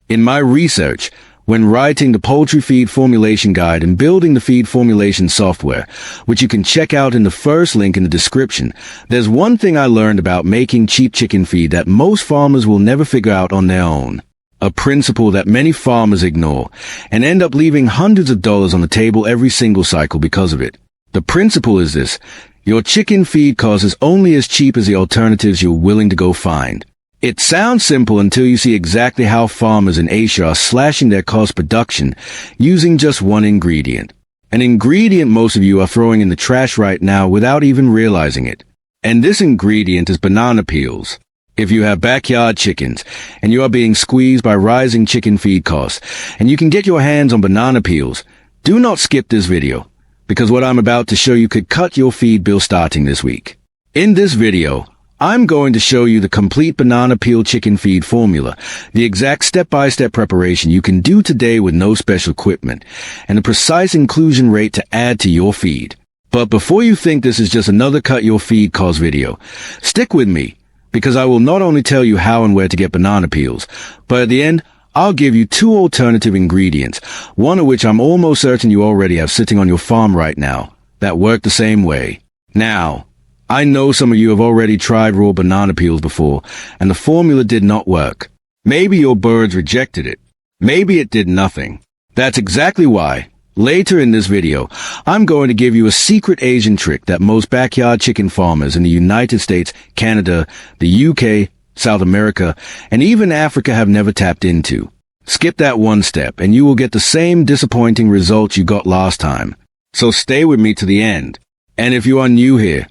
In my research, when writing the poultry feed formulation guide and building the feed formulation software, which you can check out in the first link in the description, there's one thing I learned about making cheap chicken feed that most farmers will never figure out on their own. A principle that many farmers ignore and end up leaving hundreds of dollars on the table every single cycle because of it. The principle is this: your chicken feed cost is only as cheap as the alternatives you're willing to go find. It sounds simple until you see exactly how farmers in Asia are slashing their cost production using just one ingredient. An ingredient most of you are throwing in the trash right now without even realizing it. And this ingredient is banana peels. If you have backyard chickens and you are being squeezed by rising chicken feed costs and you can get your hands on banana peels, do not skip this video, because what I'm about to show you could cut your feed bill starting this week. In this video, I'm going to show you the complete banana peel chicken feed formula, the exact step-by-step preparation you can do today with no special equipment, and the precise inclusion rate to add to your feed. But before you think this is just another cut your feed cost video, stick with me, because I will not only tell you how and where to get banana peels, but at the end, I'll give you 2 alternative ingredients, one of which I'm almost certain you already have sitting on your farm right now, that work the same way. Now, I know some of you have already tried raw banana peels before, and the formula did not work. Maybe your birds rejected it. Maybe it did nothing. That's exactly why, later in this video, I'm going to give you a secret Asian trick that most backyard chicken farmers in the United States, Canada, the UK, South America, and even Africa have never tapped into. Skip that one step, and you will get the same disappointing results you got last time. So stay with me to the end. And if you are new here,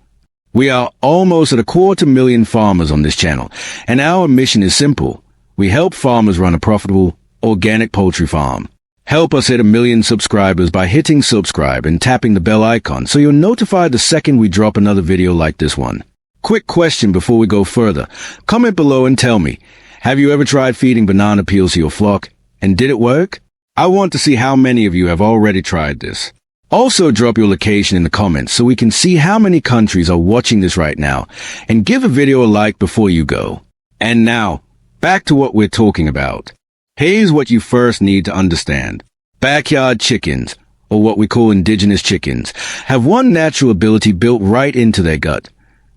we are almost at 250,000 farmers on this channel, and our mission is simple. We help farmers run a profitable, organic poultry farm. Help us hit 1 million subscribers by hitting subscribe and tapping the bell icon so you're notified the second we drop another video like this one. Quick question before we go further. Comment below and tell me, have you ever tried feeding banana peels to your flock, and did it work? I want to see how many of you have already tried this. Also, drop your location in the comments so we can see how many countries are watching this right now, and give a video a like before you go. And now, back to what we're talking about. Here's what you first need to understand. Backyard chickens, or what we call indigenous chickens, have one natural ability built right into their gut.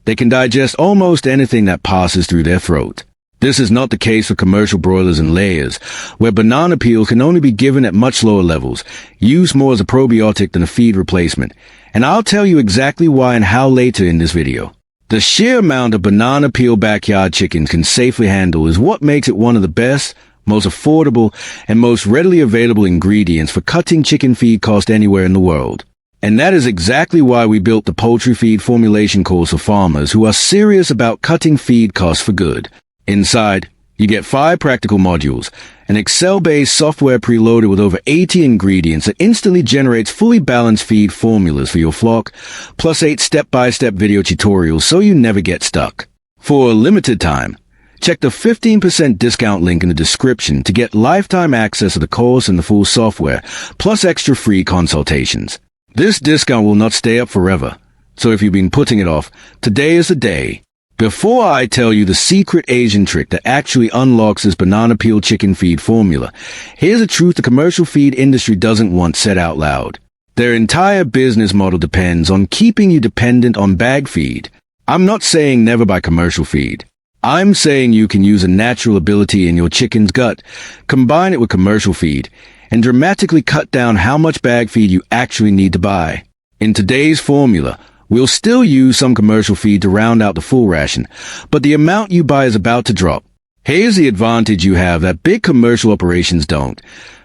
They can digest almost anything that passes through their throat. This is not the case for commercial broilers and layers, where banana peel can only be given at much lower levels, used more as a probiotic than a feed replacement, and I'll tell you exactly why and how later in this video. The sheer amount of banana peel backyard chickens can safely handle is what makes it one of the best, most affordable, and most readily available ingredients for cutting chicken feed cost anywhere in the world. And that is exactly why we built the poultry feed formulation course for farmers who are serious about cutting feed costs for good. Inside, you get 5 practical modules, an Excel-based software preloaded with over 80 ingredients that instantly generates fully balanced feed formulas for your flock, plus 8 step-by-step video tutorials so you never get stuck. For a limited time, check the 15% discount link in the description to get lifetime access to the course and the full software, plus extra free consultations. This discount will not stay up forever, so if you've been putting it off, today is the day. Before I tell you the secret Asian trick that actually unlocks this banana peel chicken feed formula, here's a truth the commercial feed industry doesn't want said out loud. Their entire business model depends on keeping you dependent on bag feed. I'm not saying never buy commercial feed. I'm saying you can use a natural ability in your chicken's gut, combine it with commercial feed, and dramatically cut down how much bag feed you actually need to buy. In today's formula, we'll still use some commercial feed to round out the full ration, but the amount you buy is about to drop. Here's the advantage you have that big commercial operations don't.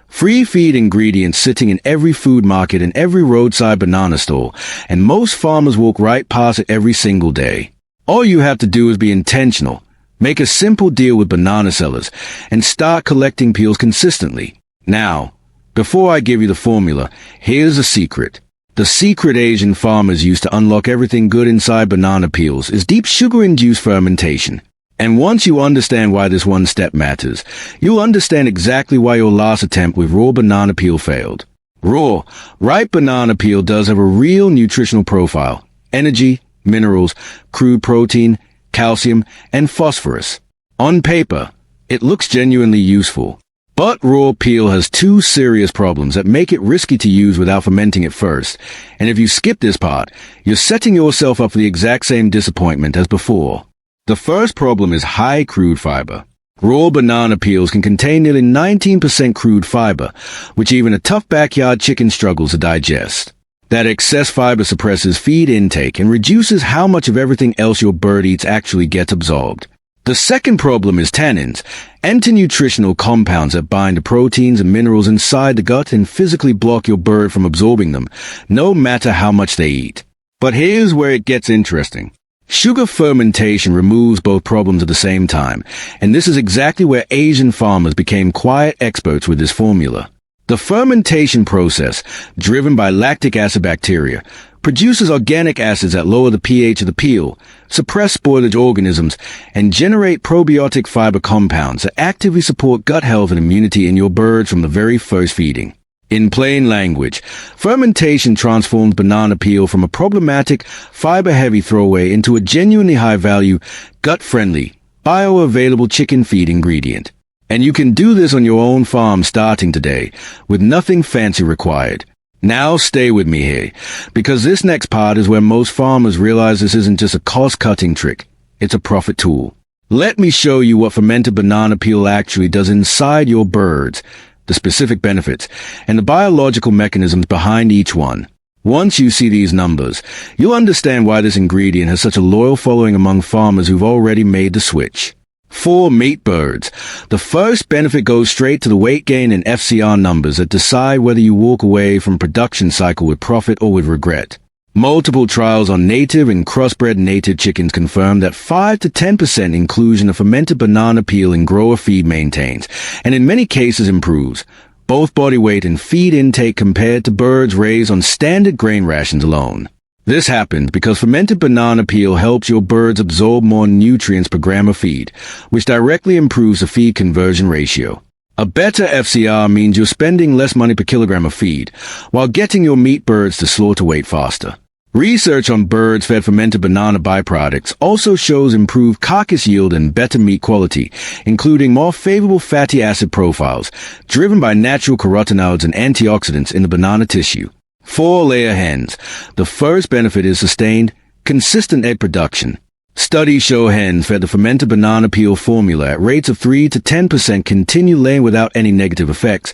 Free feed ingredients sitting in every food market and every roadside banana store, and most farmers walk right past it every single day. All you have to do is be intentional, make a simple deal with banana sellers, and start collecting peels consistently. Now, before I give you the formula, here's the secret. The secret Asian farmers use to unlock everything good inside banana peels is deep sugar-induced fermentation. And once you understand why this one step matters, you'll understand exactly why your last attempt with raw banana peel failed. Raw, ripe banana peel does have a real nutritional profile: energy, minerals, crude protein, calcium, and phosphorus. On paper, it looks genuinely useful. But raw peel has two serious problems that make it risky to use without fermenting it first. And if you skip this part, you're setting yourself up for the exact same disappointment as before. The first problem is high crude fiber. Raw banana peels can contain nearly 19% crude fiber, which even a tough backyard chicken struggles to digest. That excess fiber suppresses feed intake and reduces how much of everything else your bird eats actually gets absorbed. The second problem is tannins, anti-nutritional compounds that bind to proteins and minerals inside the gut and physically block your bird from absorbing them, no matter how much they eat. But here's where it gets interesting. Sugar fermentation removes both problems at the same time, and this is exactly where Asian farmers became quiet experts with this formula. The fermentation process, driven by lactic acid bacteria, produces organic acids that lower the pH of the peel, suppress spoilage organisms, and generate probiotic fiber compounds that actively support gut health and immunity in your birds from the very first feeding. In plain language, fermentation transforms banana peel from a problematic, fiber-heavy throwaway into a genuinely high-value, gut-friendly, bioavailable chicken feed ingredient. And you can do this on your own farm starting today, with nothing fancy required. Now stay with me here, because this next part is where most farmers realize this isn't just a cost-cutting trick, it's a profit tool. Let me show you what fermented banana peel actually does inside your birds, the specific benefits, and the biological mechanisms behind each one. Once you see these numbers, you'll understand why this ingredient has such a loyal following among farmers who've already made the switch. For meat birds, the first benefit goes straight to the weight gain and FCR numbers that decide whether you walk away from production cycle with profit or with regret. Multiple trials on native and crossbred native chickens confirm that 5 to 10% inclusion of fermented banana peel in grower feed maintains, and in many cases improves, both body weight and feed intake compared to birds raised on standard grain rations alone. This happens because fermented banana peel helps your birds absorb more nutrients per gram of feed, which directly improves the feed conversion ratio. A better FCR means you're spending less money per kilogram of feed, while getting your meat birds to slaughter weight faster. Research on birds fed fermented banana byproducts also shows improved carcass yield and better meat quality, including more favorable fatty acid profiles, driven by natural carotenoids and antioxidants in the banana tissue. For layer hens, the first benefit is sustained, consistent egg production. Studies show hens fed the fermented banana peel formula at rates of 3 to 10% continue laying without any negative effects,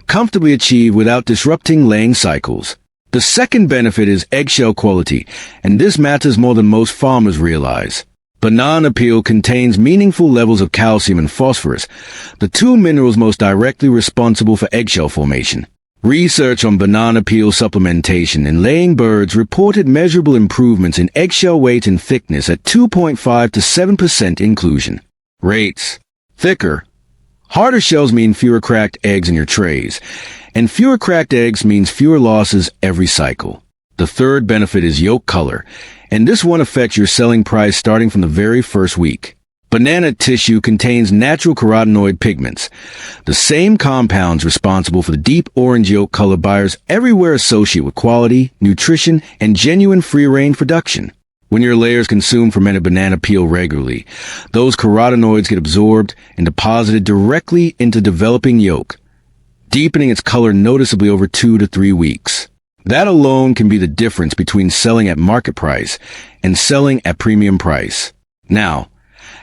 comfortably achieved without disrupting laying cycles. The second benefit is eggshell quality, and this matters more than most farmers realize. Banana peel contains meaningful levels of calcium and phosphorus, the two minerals most directly responsible for eggshell formation. Research on banana peel supplementation in laying birds reported measurable improvements in eggshell weight and thickness at 2.5 to 7% inclusion. Rates. Thicker. Harder shells mean fewer cracked eggs in your trays, and fewer cracked eggs means fewer losses every cycle. The third benefit is yolk color, and this one affects your selling price starting from the very first week. Banana tissue contains natural carotenoid pigments, the same compounds responsible for the deep orange yolk color buyers everywhere associate with quality, nutrition, and genuine free-range production. When your layers consume fermented banana peel regularly, those carotenoids get absorbed and deposited directly into developing yolk, deepening its color noticeably over 2 to 3 weeks. That alone can be the difference between selling at market price and selling at premium price. Now,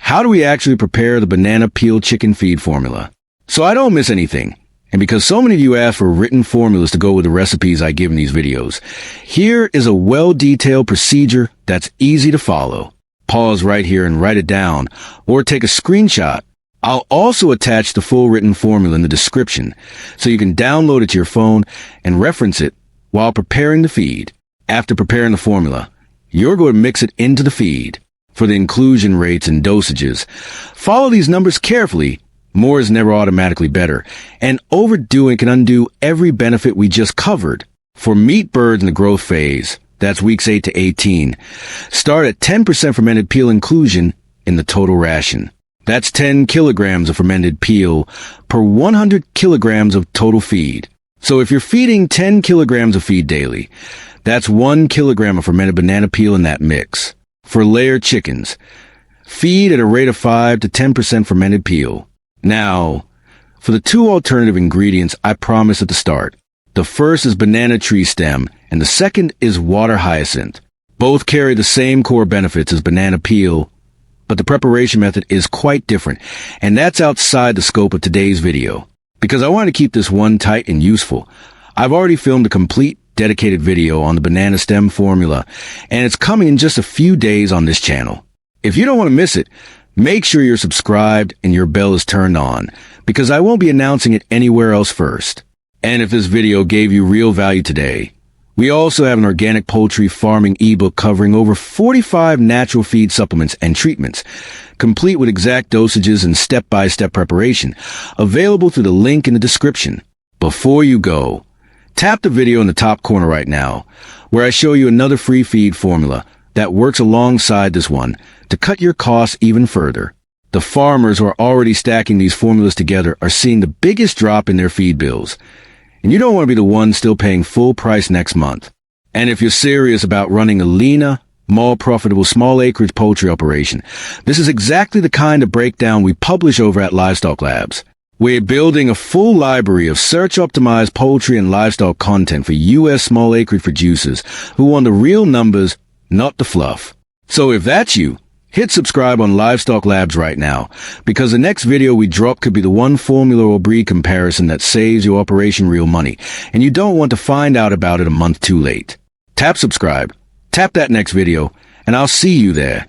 how do we actually prepare the banana peel chicken feed formula? So I don't miss anything, and because so many of you ask for written formulas to go with the recipes I give in these videos, here is a well-detailed procedure that's easy to follow. Pause right here and write it down, or take a screenshot. I'll also attach the full written formula in the description, so you can download it to your phone and reference it while preparing the feed. After preparing the formula, you're going to mix it into the feed. For the inclusion rates and dosages, follow these numbers carefully. More is never automatically better, and overdoing can undo every benefit we just covered. For meat birds in the growth phase, that's weeks 8 to 18, start at 10% fermented peel inclusion in the total ration. That's 10 kilograms of fermented peel per 100 kilograms of total feed. So if you're feeding 10 kilograms of feed daily, that's 1 kilogram of fermented banana peel in that mix. For layer chickens, feed at a rate of 5 to 10% fermented peel. Now, for the two alternative ingredients I promised at the start. The first is banana tree stem, and the second is water hyacinth. Both carry the same core benefits as banana peel, but the preparation method is quite different, and that's outside the scope of today's video. Because I want to keep this one tight and useful, I've already filmed a complete dedicated video on the banana stem formula, and it's coming in just a few days on this channel. If you don't want to miss it, make sure you're subscribed and your bell is turned on, because I won't be announcing it anywhere else first. And if this video gave you real value today, we also have an organic poultry farming ebook covering over 45 natural feed supplements and treatments, complete with exact dosages and step-by-step preparation, available through the link in the description. Before you go, tap the video in the top corner right now, where I show you another free feed formula that works alongside this one to cut your costs even further. The farmers who are already stacking these formulas together are seeing the biggest drop in their feed bills, and you don't want to be the one still paying full price next month. And if you're serious about running a leaner, more profitable small acreage poultry operation, this is exactly the kind of breakdown we publish over at Livestock Labs. We're building a full library of search-optimized poultry and livestock content for U.S. small acreage producers who want the real numbers, not the fluff. So if that's you, hit subscribe on Livestock Labs right now, because the next video we drop could be the one formula or breed comparison that saves your operation real money, and you don't want to find out about it a month too late. Tap subscribe, tap that next video, and I'll see you there.